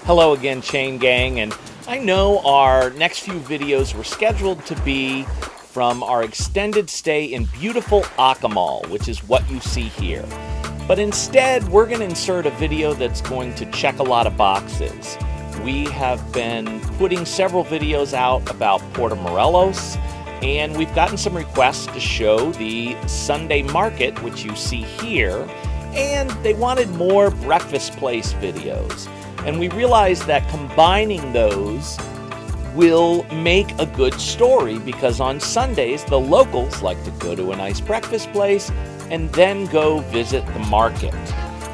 Hello again, Chain Gang, and I know our next few videos were scheduled to be from our extended stay in beautiful Akamal, which is what you see here. But instead, we're going to insert a video that's going to check a lot of boxes. We have been putting several videos out about Puerto Morelos, and we've gotten some requests to show the Sunday market, which you see here, and they wanted more breakfast place videos. And we realized that combining those will make a good story because on Sundays, the locals like to go to a nice breakfast place and then go visit the market.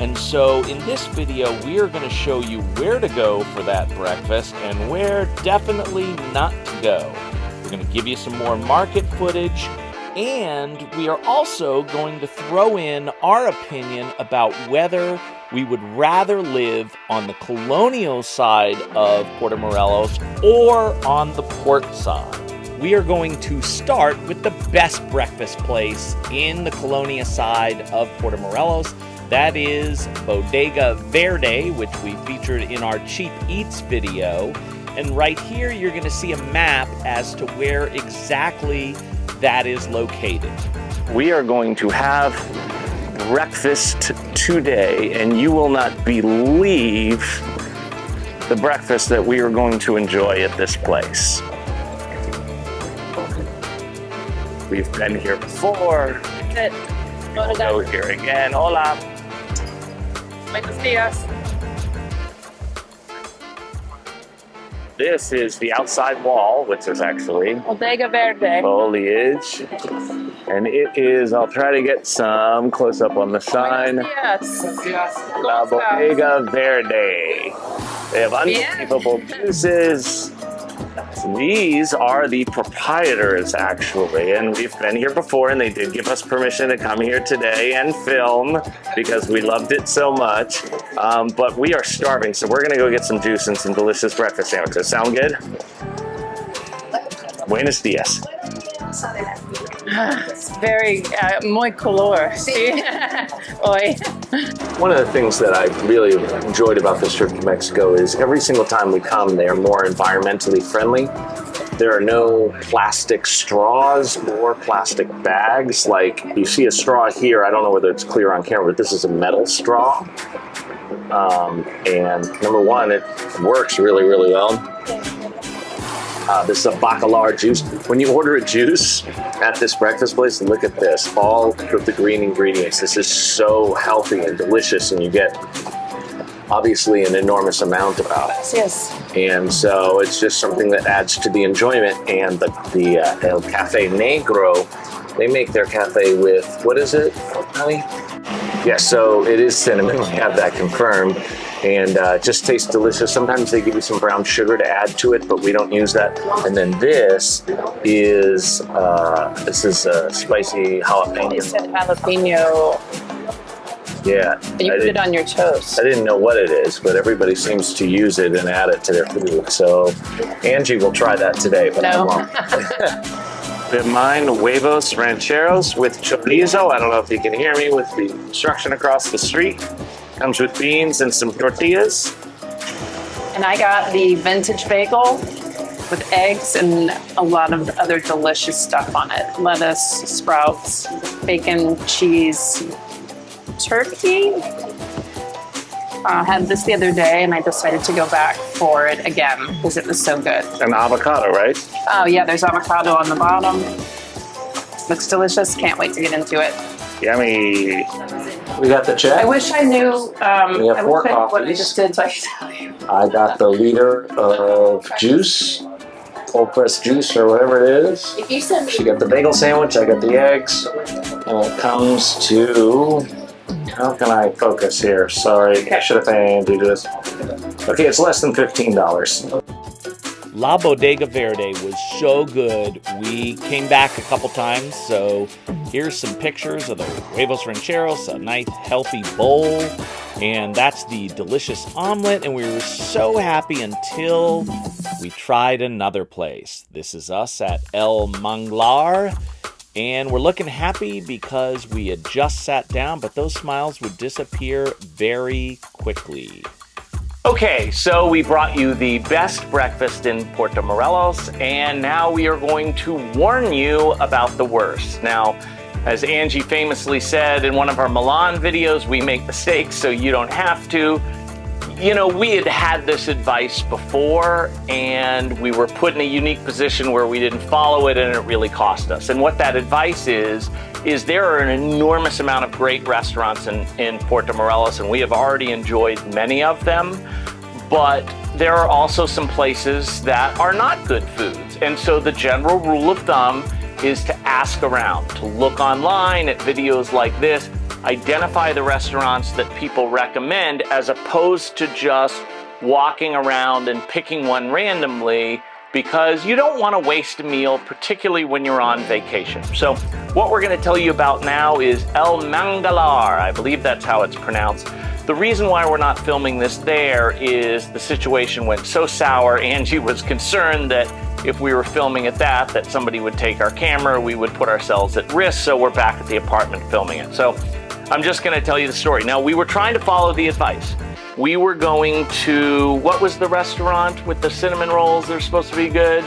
And so in this video, we are going to show you where to go for that breakfast and where definitely not to go. We're going to give you some more market footage, and we are also going to throw in our opinion about whether we would rather live on the colonial side of Puerto Morelos or on the port side. We are going to start with the best breakfast place in the Colonia side of Puerto Morelos. That is Bodega Verde, which we featured in our Cheap Eats video. And right here, you're going to see a map as to where exactly that is located. We are going to have breakfast today, and you will not believe the breakfast that we are going to enjoy at this place. We've been here before. We'll go here again. Hola. Buenos días. This is the outside wall, which is actually Bodega Verde. foliage. And it is, I'll try to get some close up on the sign. Yes. La Bodega Verde. They have unbelievable juices. These are the proprietors, actually, and we've been here before, and they did give us permission to come here today and film because we loved it so much. But we are starving, so we're going to go get some juice and some delicious breakfast sandwiches. Sound good? Buenos dias. It's very muy color. Sí. Hoy. One of the things that I really enjoyed about this trip to Mexico is every single time we come, they are more environmentally friendly. There are no plastic straws or plastic bags. Like you see a straw here, I don't know whether it's clear on camera, but this is a metal straw. And number one, it works really, really well. This is a bacalar juice. When you order a juice at this breakfast place, look at this. All of the green ingredients. This is so healthy and delicious, and you get obviously an enormous amount of it. Yes. And so it's just something that adds to the enjoyment. And the El Cafe Negro, they make their cafe with, what is it, honey? Yeah, so it is cinnamon. We have that confirmed. And it just tastes delicious. Sometimes they give you some brown sugar to add to it, but we don't use that. And then this is a spicy jalapeno. they said jalapeno. Yeah. And you put it on your toast. I didn't know what it is, but everybody seems to use it and add it to their food. So Angie will try that today, but I won't. We have mine, huevos rancheros with chorizo. I don't know if you can hear me with the construction across the street. Comes with beans and some tortillas. And I got the vintage bagel with eggs and a lot of other delicious stuff on it. Lettuce, sprouts, bacon, cheese, turkey. I had this the other day and I decided to go back for it again because it was so good. And avocado, right? Oh yeah, there's avocado on the bottom. Looks delicious. Can't wait to get into it. Yummy. We got the check. I wish I knew. We have I four wish I knew what I coffees. just did, so I could tell you. I got the liter of juice, cold pressed juice or whatever it is. If you send me She got the bagel sandwich, I got the eggs, and it comes to, how can I focus here? Sorry, I should have had Andy do this. Okay, it's less than $15. La Bodega Verde was so good. We came back a couple times, so here's some pictures of the huevos rancheros, a nice healthy bowl, and that's the delicious omelet, and we were so happy until we tried another place. This is us at El Manglar, and we're looking happy because we had just sat down, but those smiles would disappear very quickly. Okay, so we brought you the best breakfast in Puerto Morelos, and now we are going to warn you about the worst. Now, as Angie famously said in one of our Milan videos, we make mistakes so you don't have to. You know, we had this advice before, and we were put in a unique position where we didn't follow it, and it really cost us. And what that advice is there are an enormous amount of great restaurants in Puerto Morelos, and we have already enjoyed many of them. But there are also some places that are not good foods. And so the general rule of thumb is to ask around, to look online at videos like this, identify the restaurants that people recommend, as opposed to just walking around and picking one randomly, because you don't want to waste a meal, particularly when you're on vacation. So what we're going to tell you about now is El Manglar. I believe that's how it's pronounced. The reason why we're not filming this there is the situation went so sour. Angie was concerned that if we were filming at that somebody would take our camera, we would put ourselves at risk, so we're back at the apartment filming it. So I'm just going to tell you the story. Now, we were trying to follow the advice. We were going to, what was the restaurant with the cinnamon rolls? They're supposed to be good?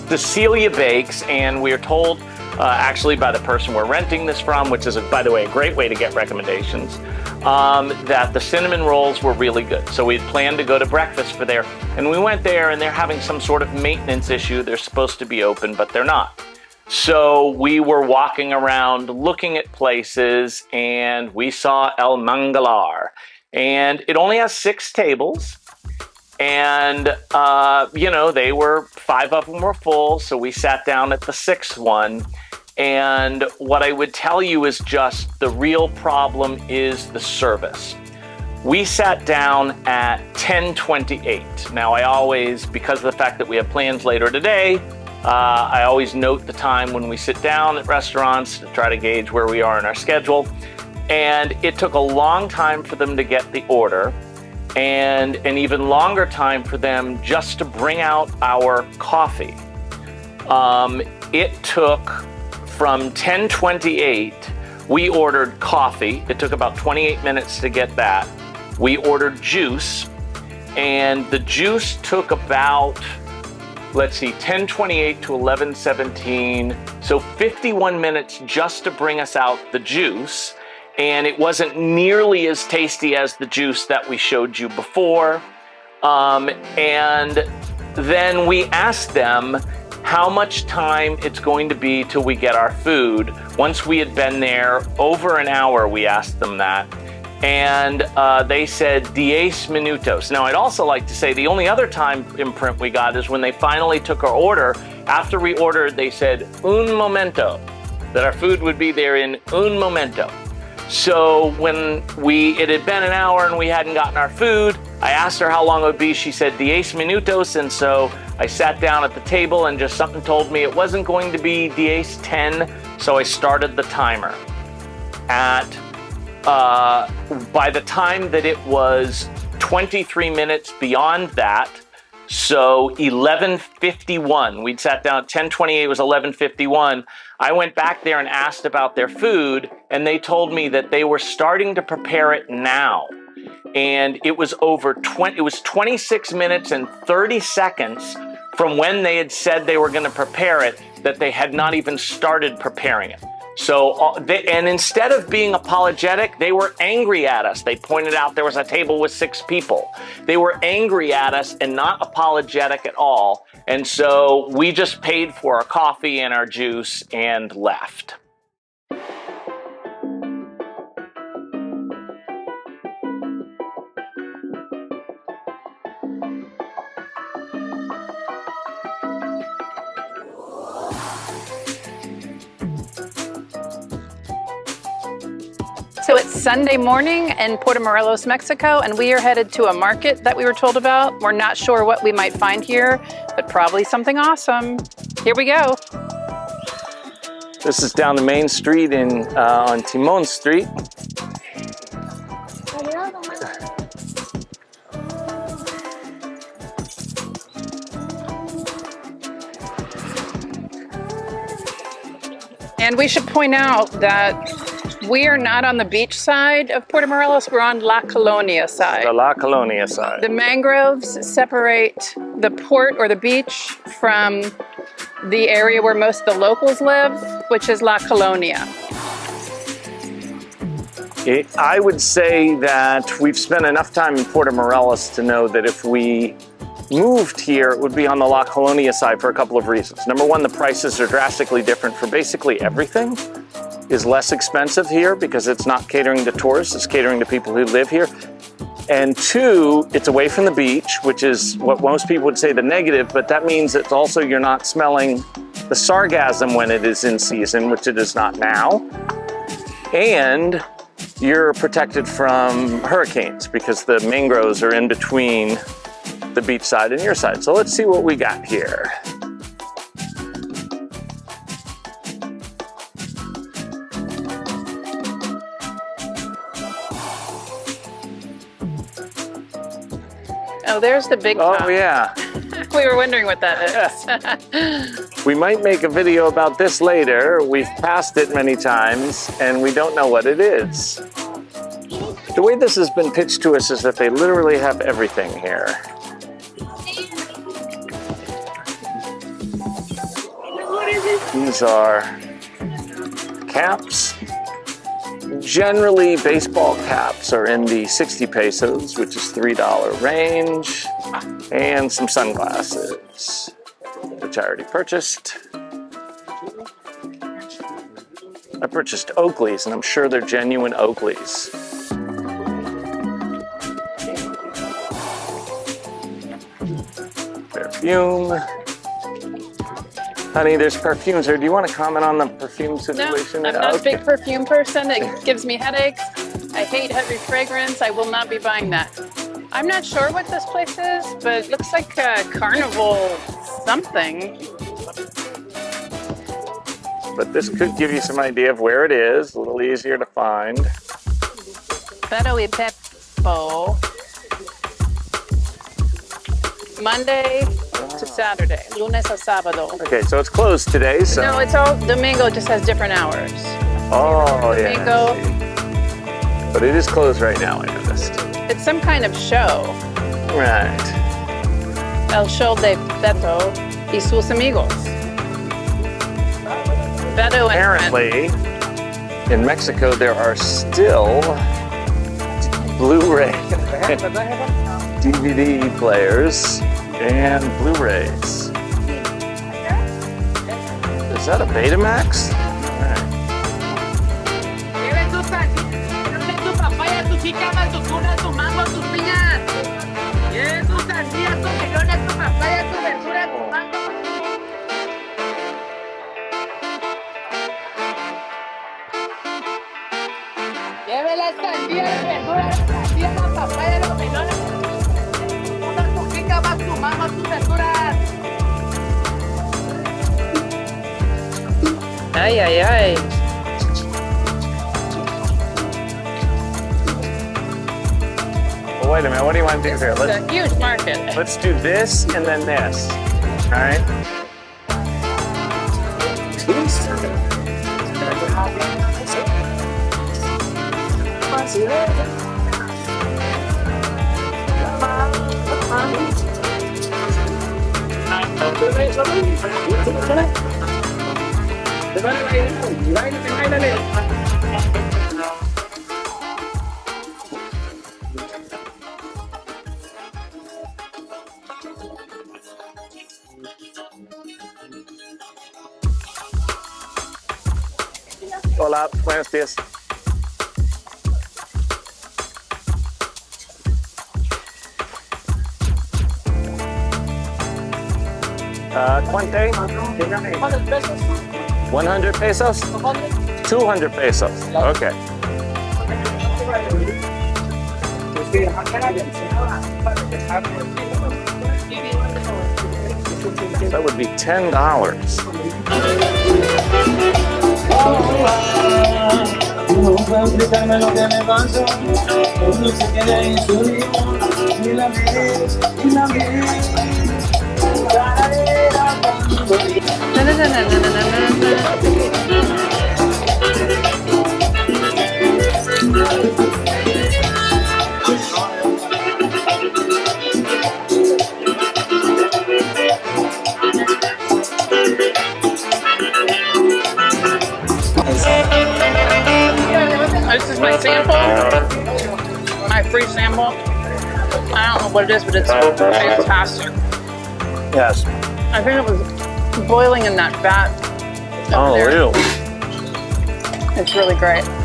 The Celia Bakes, and we are told, actually by the person we're renting this from, which is, by the way, a great way to get recommendations, that the cinnamon rolls were really good. So we had planned to go to breakfast for there, and we went there, and they're having some sort of maintenance issue. They're supposed to be open, but they're not. So we were walking around looking at places, and we saw El Manglar. And it only has 6 tables. And, you know, 5 of them were full. So we sat down at the 6th one. And what I would tell you is just the real problem is the service. We sat down at 10:28. Now, I always, because of the fact that we have plans later today, I always note the time when we sit down at restaurants to try to gauge where we are in our schedule. And it took a long time for them to get the order, and an even longer time for them just to bring out our coffee. It took from 10:28, we ordered coffee. It took about 28 minutes to get that. We ordered juice, and the juice took about, 10:28 to 11:17, so 51 minutes just to bring us out the juice. And it wasn't nearly as tasty as the juice that we showed you before. And then we asked them how much time it's going to be till we get our food. Once we had been there over an hour, we asked them that. And they said 10 minutos. Now, I'd also like to say the only other time imprint we got is when they finally took our order. After we ordered, they said un momento, that our food would be there in un momento. So when it had been an hour and we hadn't gotten our food, I asked her how long it would be. She said 10 minutos. And so I sat down at the table, and just something told me it wasn't going to be 10. So I started the timer. By the time that it was 23 minutes beyond that, so 11:51, we'd sat down at 10:28, it was 11:51. I went back there and asked about their food, and they told me that they were starting to prepare it now. And it was it was 26 minutes and 30 seconds from when they had said they were going to prepare it, that they had not even started preparing it. So, and instead of being apologetic, they were angry at us. They pointed out there was a table with 6 people. They were angry at us and not apologetic at all. And so we just paid for our coffee and our juice and left. So it's Sunday morning in Puerto Morelos, Mexico, and we are headed to a market that we were told about. We're not sure what we might find here, but probably something awesome. Here we go. This is down the main street on Timon Street. And we should point out that We are not on the beach side of Puerto Morelos. We're on La Colonia side. The La Colonia side. The mangroves separate the port or the beach from the area where most of the locals live, which is La Colonia. I would say that we've spent enough time in Puerto Morelos to know that if we moved here, it would be on the La Colonia side for a couple of reasons. Number one, the prices are drastically different for basically everything. Is less expensive here because it's not catering to tourists, it's catering to people who live here. And two, it's away from the beach, which is what most people would say the negative, but that means it's also you're not smelling the sargassum when it is in season, which it is not now. And you're protected from hurricanes because the mangroves are in between the beach side and your side. So let's see what we got here. Oh, there's the big top. Oh yeah. We were wondering what that is. We might make a video about this later. We've passed it many times and we don't know what it is. The way this has been pitched to us is that they literally have everything here. These are caps. Generally, baseball caps are in the 60 pesos, which is $3 range, and some sunglasses, which I already purchased. I purchased Oakleys, and I'm sure they're genuine Oakleys. Perfume. Honey, there's perfumes here. Do you want to comment on the perfume situation? No, I'm not a big perfume person. It gives me headaches. I hate heavy fragrance. I will not be buying that. I'm not sure what this place is, but it looks like a carnival something. But this could give you some idea of where it is. A little easier to find. Pero y Peppo. Monday to Saturday, lunes a sábado. Okay, so it's closed today, so... No, it's all Domingo, just has different hours. Oh, Domingo. Yeah. But it is closed right now, I noticed. It's some kind of show. Right. El show de Beto y sus amigos. Beto and Apparently, in Mexico, there are still Blu-ray DVD players and Blu-rays. Is that a Betamax? All right. Ay, ay, ay. Well, wait a minute. What do you want to do here? It's a huge market. Let's do this and then this. All right. Hola, buenos días. ¿Cuánto? 100 pesos? 200 pesos. Okay. That would be $10. This is my sample, my free sample. I don't know what it is, but it's fantastic. Yes. I think it was boiling in that fat. Oh, there. really? It's really great.